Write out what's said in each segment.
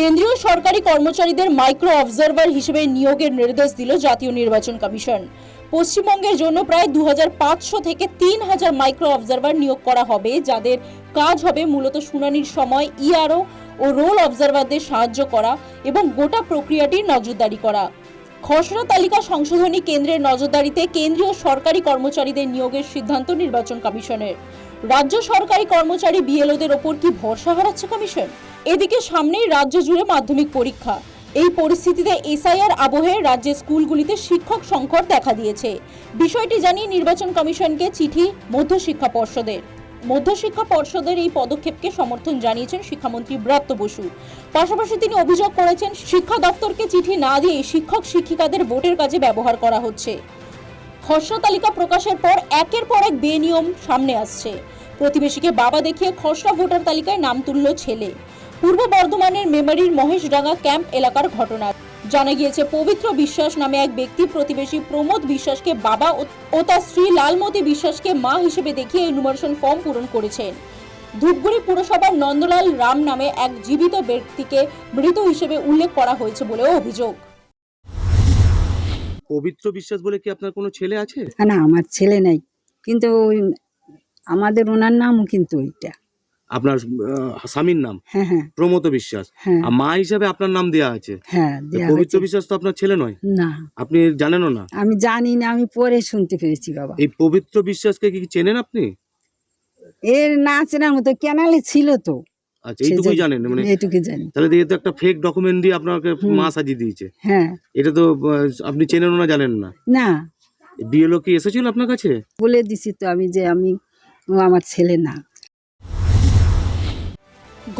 কেন্দ্রীয় সরকারি কর্মচারীদের মাইক্রো অবজারভার হিসেবে নিয়োগের নির্দেশ দিল জাতীয় নির্বাচন কমিশন। পশ্চিমবঙ্গের জন্য প্রায় 2500 থেকে 3000 মাইক্রো অবজারভার নিয়োগ করা হবে, যাদের কাজ হবে মূলত শুনানির সময় ইআরও ও রোল অবজারভারদের সাহায্য করা এবং গোটা প্রক্রিয়াটির নজরদারি করা। খসড়া তালিকা সংশোধনী কেন্দ্রের নজরদারিতে কেন্দ্রীয় সরকারি কর্মচারীদের নিয়োগের সিদ্ধান্ত নির্বাচন কমিশনের। রাজ্য সরকারি কর্মচারী বিএলওদের ওপর কি ভরসা হারাচ্ছে কমিশন? এদিকে সামনেই রাজ্য জুড়ে মাধ্যমিক পরীক্ষা। এই পরিস্থিতিতে এসআইআর আবহে রাজ্যের স্কুলগুলিতে শিক্ষক সংকট দেখা দিয়েছে। বিষয়টি জানিয়ে নির্বাচন কমিশনকে চিঠি মধ্যশিক্ষা পর্ষদের। মধ্যশিক্ষা পর্ষদের এই পদক্ষেপকে সমর্থন জানিয়েছেন শিক্ষামন্ত্রী ব্রাত্য বসু। পাশাপাশি তিনি অভিযোগ করেছেন, শিক্ষা দপ্তরকে চিঠি না দিয়ে শিক্ষক শিক্ষিকাদের ভোটের কাজে ব্যবহার করা হচ্ছে। খসড়া তালিকা প্রকাশের পর একের পর এক বেনিয়ম সামনে আসছে। প্রতিবেশীকে বাবা দেখিয়ে খসড়া ভোটার তালিকায় নাম তুলল ছেলে। পূর্ব বর্ধমানের মেমারির মহেশডাঙ্গা ক্যাম্প এলাকার ঘটনা। জানা গিয়েছে, পবিত্র বিশ্বাস নামে এক ব্যক্তি প্রতিবেশী প্রমোদ বিশ্বাসকে বাবা ও তার স্ত্রী লালমতি বিশ্বাসকে মা হিসেবে দেখিয়ে এনুমারেশন ফর্ম পূরণ করেছেন। ধূপগুড়ি পুরসভার নন্দলাল রাম নামে এক জীবিত ব্যক্তিকে মৃত হিসেবে উল্লেখ করা হয়েছে বলেও অভিযোগ। পবিত্র বিশ্বাস বলে কি আপনার কোনো ছেলে আছে? না, আমার ছেলে নেই, কিন্তু আমাদের ওনার নামও কিন্তু ওইটা। আপনার স্বামীর নাম? হ্যাঁ হ্যাঁ প্রমোদ বিশ্বাস। হ্যাঁ আর মা হিসাবে আপনার নাম দেয়া আছে? হ্যাঁ দেয়া পবিত্র হয়েছে। বিশ্বাস তো আপনার ছেলে নয়? না, আপনি জানেনও না? আমি জানি না, আমি পরে শুনতে পেরেছি বাবা। এই পবিত্র বিশ্বাসকে কি চেনেন আপনি? এর না চেনার মতো ক্যানালে ছিল তো। আচ্ছা, এইটুকুই জানেন? মানে এইটুকু জানি। তাহলে এই তো একটা ফেক ডকুমেন্ট দিয়ে আপনাকে মা সাজিয়ে দিয়েছে। হ্যাঁ, এটা তো আপনি চেনেন না, জানেন না? না, বিএলও কি এসেছিল আপনার কাছে? বলে দিছি তো আমি যে ও আমার ছেলে না।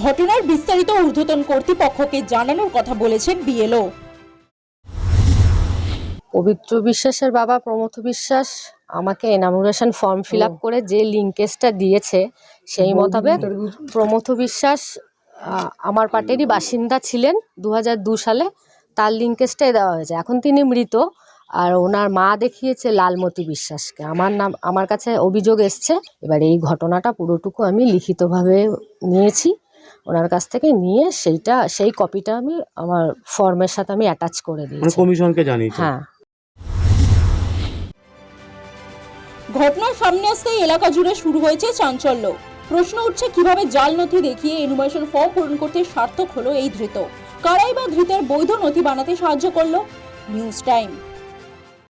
ঘটনার বিস্তারিত ঊর্ধ্বতন কর্তৃপক্ষকে জানানোর কথা বলেছেন বিএলও। পবিত্র বিশ্বাসের বাবা প্রমথ বিশ্বাস আমাকে এনামুরেশন ফর্ম ফিল আপ করে যে লিঙ্কেজটা দিয়েছে সেই মোতাবেক প্রমথ বিশ্বাস আমার পার্টিরই বাসিন্দা ছিলেন 2002 সালে। তার লিঙ্কেজটাই দেওয়া হয়েছে। এখন তিনি মৃত, আর ওনার মা দেখিয়েছে লালমতি বিশ্বাসকে। আমার কাছে অভিযোগ এসছে। এবার এই ঘটনাটা পুরোটুকু আমি লিখিতভাবে নিয়েছি ওনার কাছ থেকে, নিয়ে সেই কপিটা আমি আমার ফর্মের সাথে আমি অ্যাটাচ করে দিয়েছি, কমিশনকে জানিয়েছি। হ্যাঁ। ঘটনার সামনে আসতেই এলাকা জুড়ে শুরু হয়েছে চাঞ্চল্য। প্রশ্ন উঠছে, কিভাবে জাল নথি দেখিয়ে এনুমারেশন ফর্ম পূরণ করতে সার্থক হলো এই ধৃত? কারাই বা ধৃতের বৈধ নথি বানাতে সাহায্য করলো? News time.